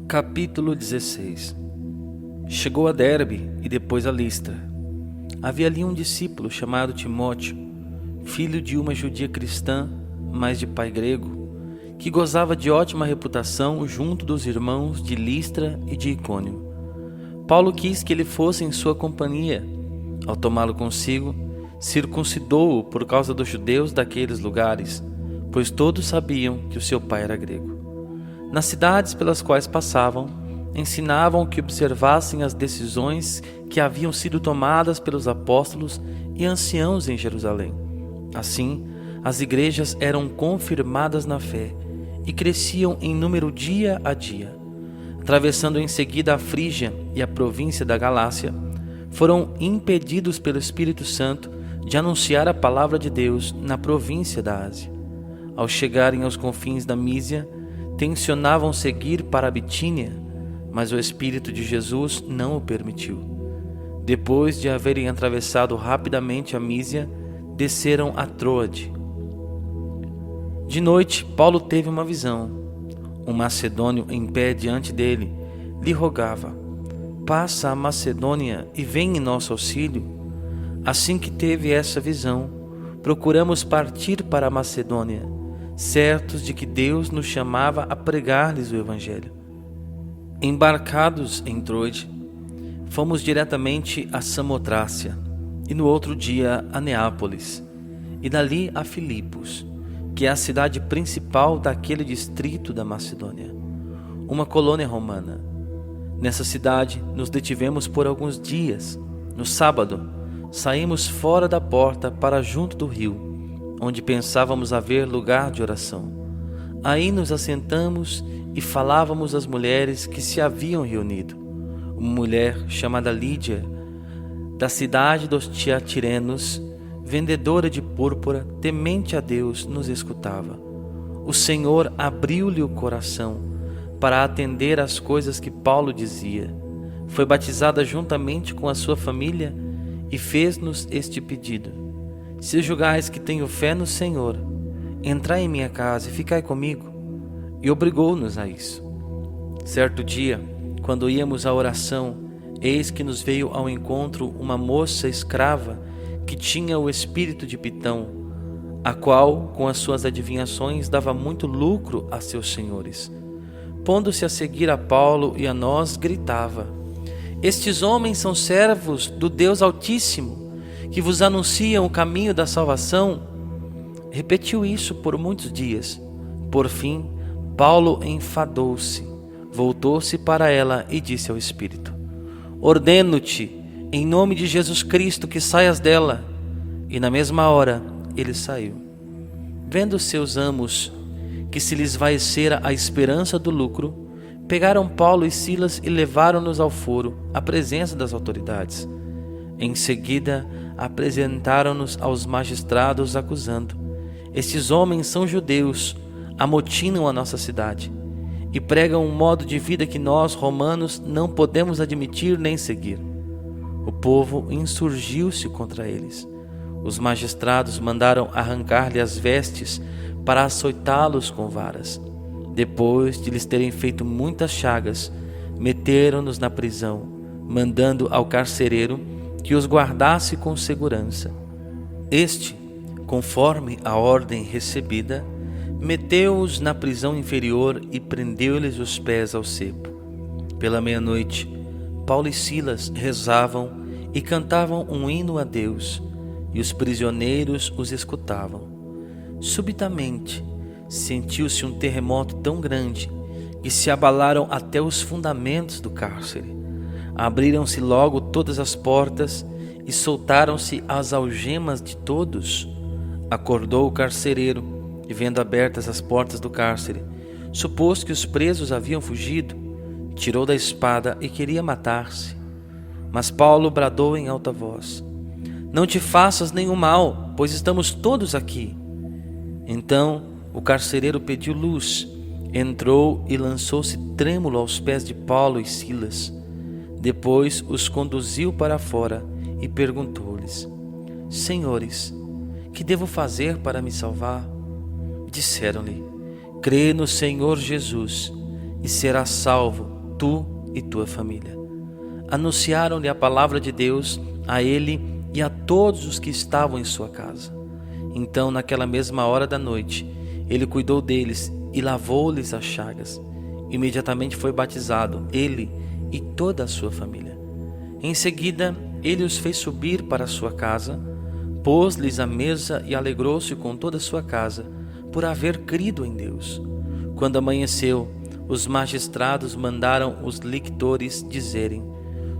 Capítulo 16. Chegou a Derbe e depois a Listra. Havia ali um discípulo chamado Timóteo, filho de uma judia cristã, mas de pai grego, que gozava de ótima reputação junto dos irmãos de Listra e de Icônio. Paulo quis que ele fosse em sua companhia. Ao tomá-lo consigo, circuncidou-o por causa dos judeus daqueles lugares, pois todos sabiam que o seu pai era grego. Nas cidades pelas quais passavam, ensinavam que observassem as decisões que haviam sido tomadas pelos apóstolos e anciãos em Jerusalém. Assim, as igrejas eram confirmadas na fé e cresciam em número dia a dia. Atravessando em seguida a Frígia e a província da Galácia, foram impedidos pelo Espírito Santo de anunciar a palavra de Deus na província da Ásia. Ao chegarem aos confins da Mísia, tencionavam seguir para a Bitínia, mas o Espírito de Jesus não o permitiu. Depois de haverem atravessado rapidamente a Mísia, desceram a Troade. De noite, Paulo teve uma visão. Um macedônio em pé diante dele lhe rogava: "Passa a Macedônia e vem em nosso auxílio." Assim que teve essa visão, procuramos partir para a Macedônia, certos de que Deus nos chamava a pregar-lhes o Evangelho. Embarcados em Troade, fomos diretamente a Samotrácia, e no outro dia a Neápolis, e dali a Filipos, que é a cidade principal daquele distrito da Macedônia, uma colônia romana. Nessa cidade nos detivemos por alguns dias. No sábado, saímos fora da porta para junto do rio, onde pensávamos haver lugar de oração. Aí nos assentamos e falávamos às mulheres que se haviam reunido. Uma mulher chamada Lídia, da cidade dos Tiatirenos, vendedora de púrpura, temente a Deus, nos escutava. O Senhor abriu-lhe o coração para atender às coisas que Paulo dizia. Foi batizada juntamente com a sua família e fez-nos este pedido: "Se julgais que tenho fé no Senhor, entrai em minha casa e ficai comigo." E obrigou-nos a isso. Certo dia, quando íamos à oração, eis que nos veio ao encontro uma moça escrava que tinha o espírito de Pitão, a qual, com as suas adivinhações, dava muito lucro a seus senhores. Pondo-se a seguir a Paulo e a nós, gritava: "Estes homens são servos do Deus Altíssimo, que vos anunciam o caminho da salvação." Repetiu isso por muitos dias. Por fim, Paulo enfadou-se, voltou-se para ela e disse ao Espírito: "Ordeno-te, em nome de Jesus Cristo, que saias dela." E na mesma hora ele saiu. Vendo seus amos que se lhes esvaecera a esperança do lucro, pegaram Paulo e Silas e levaram-nos ao foro, à presença das autoridades. Em seguida, apresentaram-nos aos magistrados, acusando: "Estes homens são judeus, amotinam a nossa cidade e pregam um modo de vida que nós, romanos, não podemos admitir nem seguir." O povo insurgiu-se contra eles. Os magistrados mandaram arrancar-lhe as vestes para açoitá-los com varas. Depois de lhes terem feito muitas chagas, meteram-nos na prisão, mandando ao carcereiro que os guardasse com segurança. Este, conforme a ordem recebida, meteu-os na prisão inferior e prendeu-lhes os pés ao cepo. Pela meia-noite, Paulo e Silas rezavam e cantavam um hino a Deus, e os prisioneiros os escutavam. Subitamente, sentiu-se um terremoto tão grande que se abalaram até os fundamentos do cárcere. Abriram-se logo todas as portas e soltaram-se as algemas de todos. Acordou o carcereiro e, vendo abertas as portas do cárcere, supôs que os presos haviam fugido, tirou da espada e queria matar-se. Mas Paulo bradou em alta voz: "Não te faças nenhum mal, pois estamos todos aqui." Então o carcereiro pediu luz, entrou e lançou-se trêmulo aos pés de Paulo e Silas. Depois os conduziu para fora e perguntou-lhes: "Senhores, que devo fazer para me salvar?" Disseram-lhe: "Crê no Senhor Jesus e serás salvo, tu e tua família. Anunciaram-lhe a palavra de Deus a ele e a todos os que estavam em sua casa. Então, naquela mesma hora da noite, ele cuidou deles e lavou-lhes as chagas. Imediatamente foi batizado, ele e toda a sua família. Em seguida, ele os fez subir para a sua casa, pôs-lhes a mesa e alegrou-se com toda a sua casa, por haver crido em Deus. Quando amanheceu, os magistrados mandaram os lictores dizerem: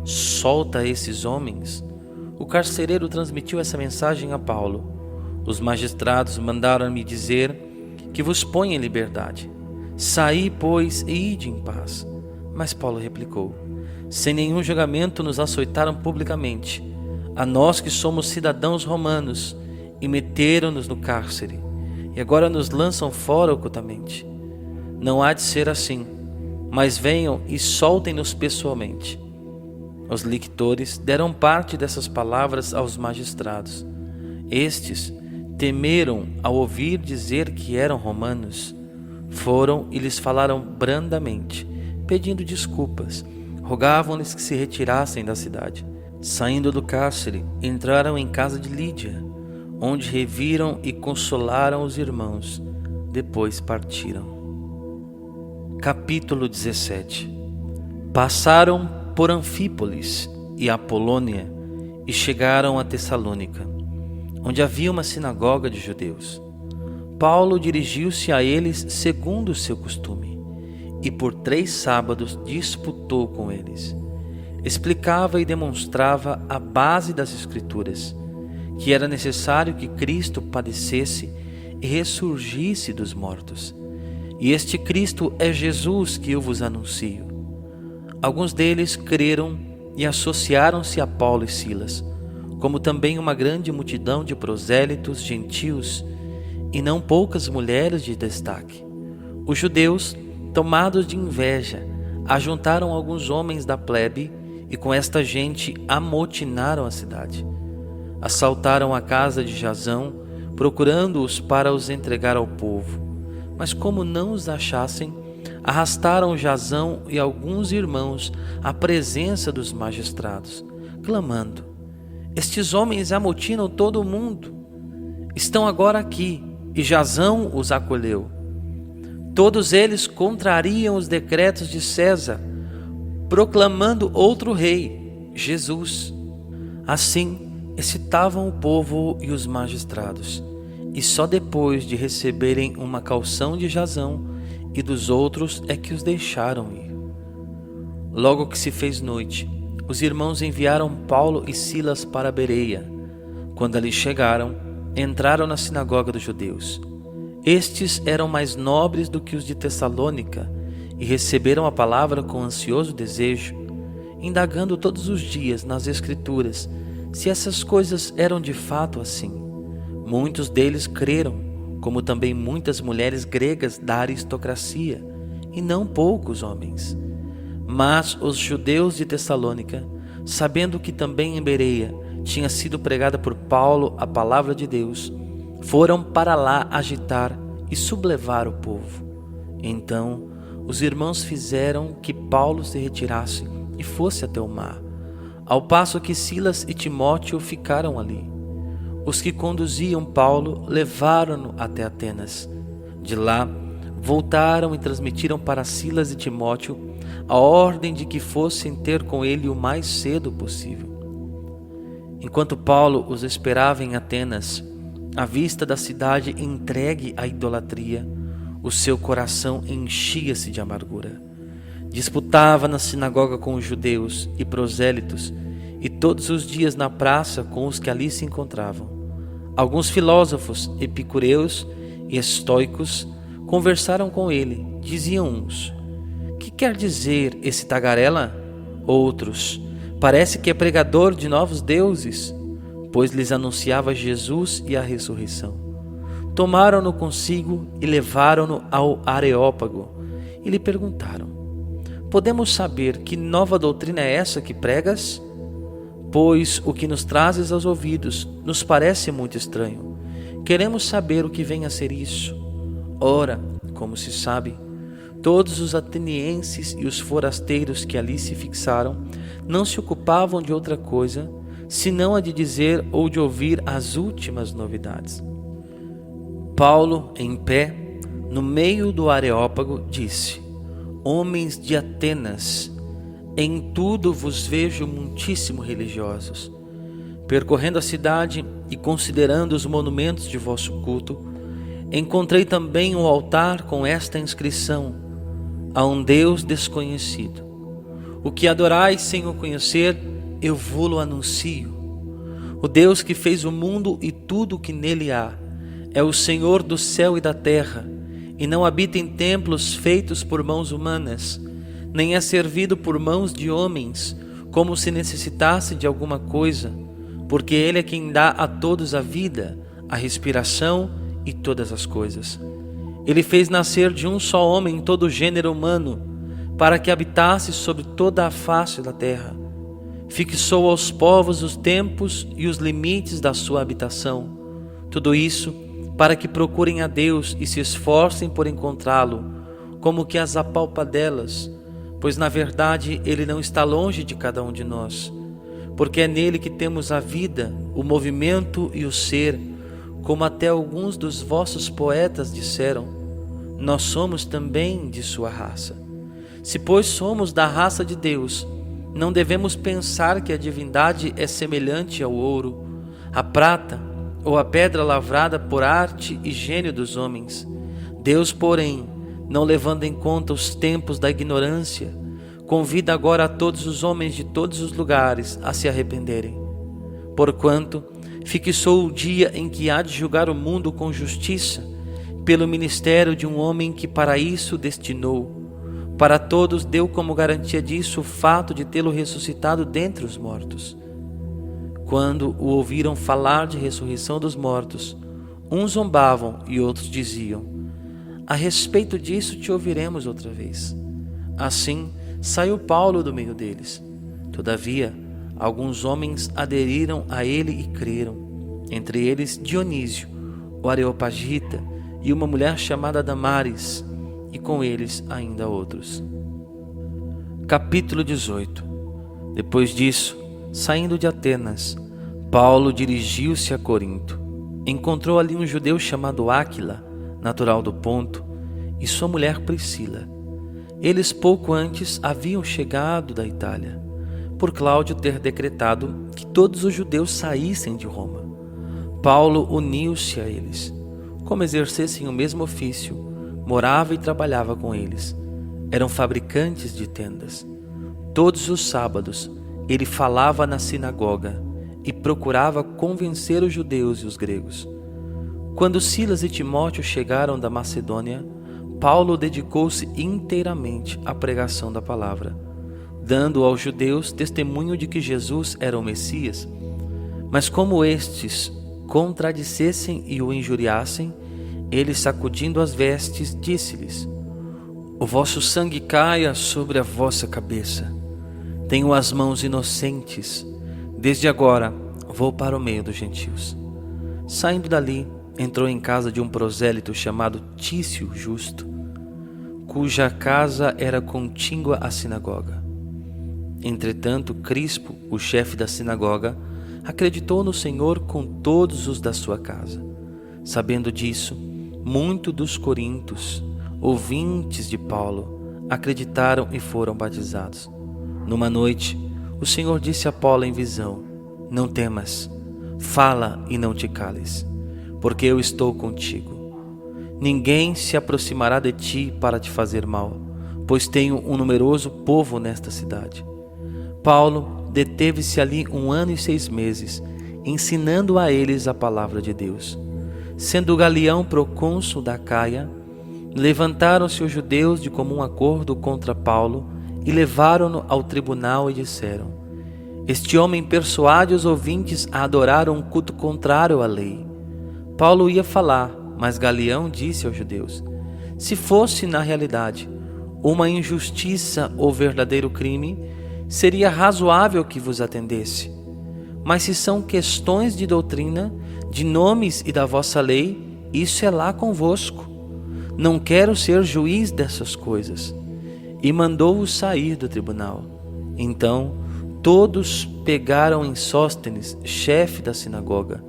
solta esses homens. O carcereiro transmitiu essa mensagem a Paulo. Os magistrados mandaram-me dizer que vos ponha em liberdade. Saí, pois, e ide em paz. Mas Paulo replicou: sem nenhum julgamento nos açoitaram publicamente, a nós que somos cidadãos romanos, e meteram-nos no cárcere, e agora nos lançam fora ocultamente. Não há de ser assim, mas venham e soltem-nos pessoalmente. Os lictores deram parte dessas palavras aos magistrados. Estes temeram ao ouvir dizer que eram romanos. Foram e lhes falaram brandamente, pedindo desculpas. Rogavam-lhes que se retirassem da cidade. Saindo do cárcere, entraram em casa de Lídia, onde reviram e consolaram os irmãos. Depois partiram. Capítulo 17. Passaram por Anfípolis e Apolônia e chegaram a Tessalônica, onde havia uma sinagoga de judeus. Paulo dirigiu-se a eles segundo o seu costume, e por 3 sábados disputou com eles. Explicava e demonstrava a base das Escrituras, que era necessário que Cristo padecesse e ressurgisse dos mortos. E este Cristo é Jesus que eu vos anuncio. Alguns deles creram e associaram-se a Paulo e Silas, como também uma grande multidão de prosélitos gentios e não poucas mulheres de destaque. Os judeus, tomados de inveja, ajuntaram alguns homens da plebe e com esta gente amotinaram a cidade. Assaltaram a casa de Jasão, procurando-os para os entregar ao povo. Mas como não os achassem, arrastaram Jasão e alguns irmãos à presença dos magistrados, clamando: estes homens amotinam todo o mundo. Estão agora aqui, e Jasão os acolheu. Todos eles contrariam os decretos de César, proclamando outro rei, Jesus. Assim, excitavam o povo e os magistrados, e só depois de receberem uma caução de Jasão e dos outros é que os deixaram ir. Logo que se fez noite, os irmãos enviaram Paulo e Silas para Bereia. Quando ali chegaram, entraram na sinagoga dos judeus. Estes eram mais nobres do que os de Tessalônica e receberam a palavra com ansioso desejo, indagando todos os dias nas Escrituras se essas coisas eram de fato assim. Muitos deles creram, como também muitas mulheres gregas da aristocracia, e não poucos homens. Mas os judeus de Tessalônica, sabendo que também em Bereia tinha sido pregada por Paulo a palavra de Deus, foram para lá agitar e sublevar o povo. Então os irmãos fizeram que Paulo se retirasse e fosse até o mar, ao passo que Silas e Timóteo ficaram ali. Os que conduziam Paulo levaram-no até Atenas. De lá, voltaram e transmitiram para Silas e Timóteo a ordem de que fossem ter com ele o mais cedo possível. Enquanto Paulo os esperava em Atenas, à vista da cidade entregue à idolatria, o seu coração enchia-se de amargura. Disputava na sinagoga com os judeus e prosélitos, e todos os dias na praça com os que ali se encontravam. Alguns filósofos epicureus e estoicos conversaram com ele. Diziam uns: que quer dizer esse tagarela? Outros: parece que é pregador de novos deuses, pois lhes anunciava Jesus e a ressurreição. Tomaram-no consigo e levaram-no ao Areópago e lhe perguntaram: podemos saber que nova doutrina é essa que pregas? Pois o que nos trazes aos ouvidos nos parece muito estranho. Queremos saber o que vem a ser isso. Ora, como se sabe, Todos os atenienses e os forasteiros que ali se fixaram não se ocupavam de outra coisa, senão a de dizer ou de ouvir as últimas novidades. Paulo, em pé, no meio do Areópago, disse: Homens de Atenas, em tudo vos vejo muitíssimo religiosos. Percorrendo a cidade e considerando os monumentos de vosso culto, encontrei também um altar com esta inscrição: a um Deus desconhecido. O que adorais sem o conhecer, eu vô-lo anuncio. O Deus que fez o mundo e tudo o que nele há é o Senhor do céu e da terra, e não habita em templos feitos por mãos humanas, nem é servido por mãos de homens, como se necessitasse de alguma coisa, porque Ele é quem dá a todos a vida, a respiração e todas as coisas. Ele fez nascer de um só homem todo o gênero humano, para que habitasse sobre toda a face da terra. Fixou aos povos os tempos e os limites da sua habitação. Tudo isso para que procurem a Deus e se esforcem por encontrá-lo, como que as apalpadelas, pois na verdade Ele não está longe de cada um de nós, porque é nele que temos a vida, o movimento e o ser, como até alguns dos vossos poetas disseram: nós somos também de sua raça. Se pois somos da raça de Deus, não devemos pensar que a divindade é semelhante ao ouro, à prata ou à pedra lavrada por arte e gênio dos homens. Deus, porém, não levando em conta os tempos da ignorância, convida agora a todos os homens de todos os lugares a se arrependerem. Porquanto fixou o dia em que há de julgar o mundo com justiça, pelo ministério de um homem que para isso destinou. Para todos deu como garantia disso o fato de tê-lo ressuscitado dentre os mortos. Quando o ouviram falar de ressurreição dos mortos, uns zombavam e outros diziam: a respeito disso te ouviremos outra vez. Assim saiu Paulo do meio deles. Todavia, alguns homens aderiram a ele e creram, entre eles Dionísio, o Areopagita, e uma mulher chamada Damaris, e com eles ainda outros. Capítulo 18. Depois disso, saindo de Atenas, Paulo dirigiu-se a Corinto. Encontrou ali um judeu chamado Áquila, natural do Ponto, e sua mulher Priscila. Eles pouco antes haviam chegado da Itália, por Cláudio ter decretado que todos os judeus saíssem de Roma. Paulo uniu-se a eles. Como exercessem o mesmo ofício, morava e trabalhava com eles. Eram fabricantes de tendas. Todos os sábados ele falava na sinagoga e procurava convencer os judeus e os gregos. Quando Silas e Timóteo chegaram da Macedônia, Paulo dedicou-se inteiramente à pregação da palavra, dando aos judeus testemunho de que Jesus era o Messias. Mas como estes contradissessem e o injuriassem, ele, sacudindo as vestes, disse-lhes: o vosso sangue caia sobre a vossa cabeça. Tenho as mãos inocentes. Desde agora vou para o meio dos gentios. Saindo dali, entrou em casa de um prosélito chamado Tício Justo, cuja casa era contígua à sinagoga. Entretanto, Crispo, o chefe da sinagoga, acreditou no Senhor com todos os da sua casa. Sabendo disso, muitos dos corintos, ouvintes de Paulo, acreditaram e foram batizados. Numa noite, o Senhor disse a Paulo em visão: não temas, fala e não te cales, porque eu estou contigo. Ninguém se aproximará de ti para te fazer mal, pois tenho um numeroso povo nesta cidade. Paulo deteve-se ali 1 ano e 6 meses, ensinando a eles a palavra de Deus. Sendo Galião procônsul da Acaia, levantaram-se os judeus de comum acordo contra Paulo e levaram-no ao tribunal e disseram: este homem persuade os ouvintes a adorar um culto contrário à lei. Paulo ia falar, mas Galião disse aos judeus: se fosse na realidade uma injustiça ou verdadeiro crime, seria razoável que vos atendesse. Mas se são questões de doutrina, de nomes e da vossa lei, isso é lá convosco. não quero ser juiz dessas coisas. E mandou-os sair do tribunal. Então todos pegaram em Sóstenes, chefe da sinagoga,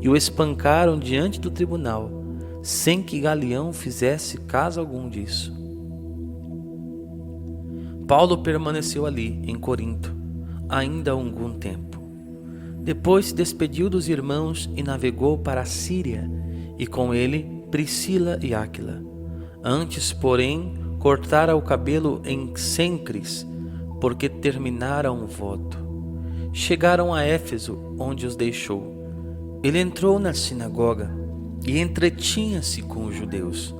e o espancaram diante do tribunal, sem que Galião fizesse caso algum disso. Paulo permaneceu ali, em Corinto, ainda algum tempo. Depois se despediu dos irmãos e navegou para a Síria, e com ele Priscila e Áquila. Antes, porém, cortara o cabelo em Cencres, porque terminaram o voto. Chegaram a Éfeso, onde os deixou. Ele entrou na sinagoga e entretinha-se com os judeus.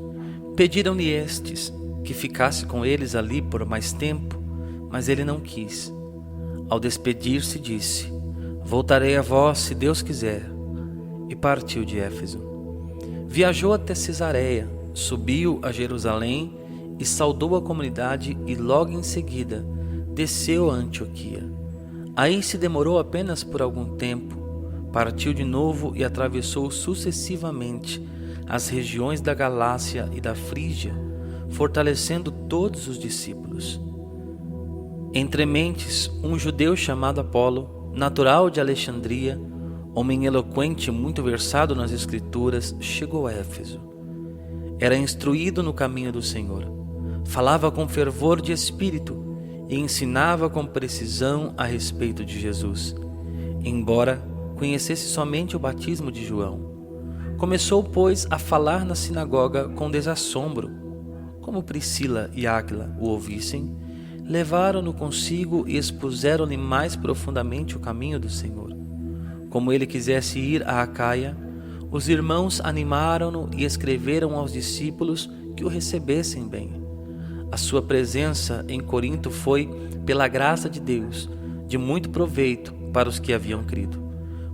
Pediram-lhe estes que ficasse com eles ali por mais tempo, mas ele não quis. Ao despedir-se, disse: voltarei a vós, se Deus quiser. E partiu de Éfeso. Viajou até Cesareia, subiu a Jerusalém e saudou a comunidade, e logo em seguida desceu a Antioquia. Aí se demorou apenas por algum tempo, partiu de novo e atravessou sucessivamente as regiões da Galácia e da Frígia, fortalecendo todos os discípulos. Entre mentes, um judeu chamado Apolo, natural de Alexandria, homem eloquente e muito versado nas Escrituras, chegou a Éfeso. Era instruído no caminho do Senhor, falava com fervor de espírito e ensinava com precisão a respeito de Jesus, embora conhecesse somente o batismo de João. Começou, pois, a falar na sinagoga com desassombro. Como Priscila e Áquila o ouvissem, levaram-no consigo e expuseram-lhe mais profundamente o caminho do Senhor. Como ele quisesse ir a Acaia, os irmãos animaram-no e escreveram aos discípulos que o recebessem bem. A sua presença em Corinto foi, pela graça de Deus, de muito proveito para os que haviam crido,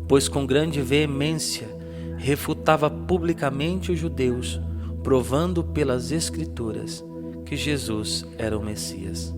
pois com grande veemência refutava publicamente os judeus, provando pelas Escrituras que Jesus era o Messias.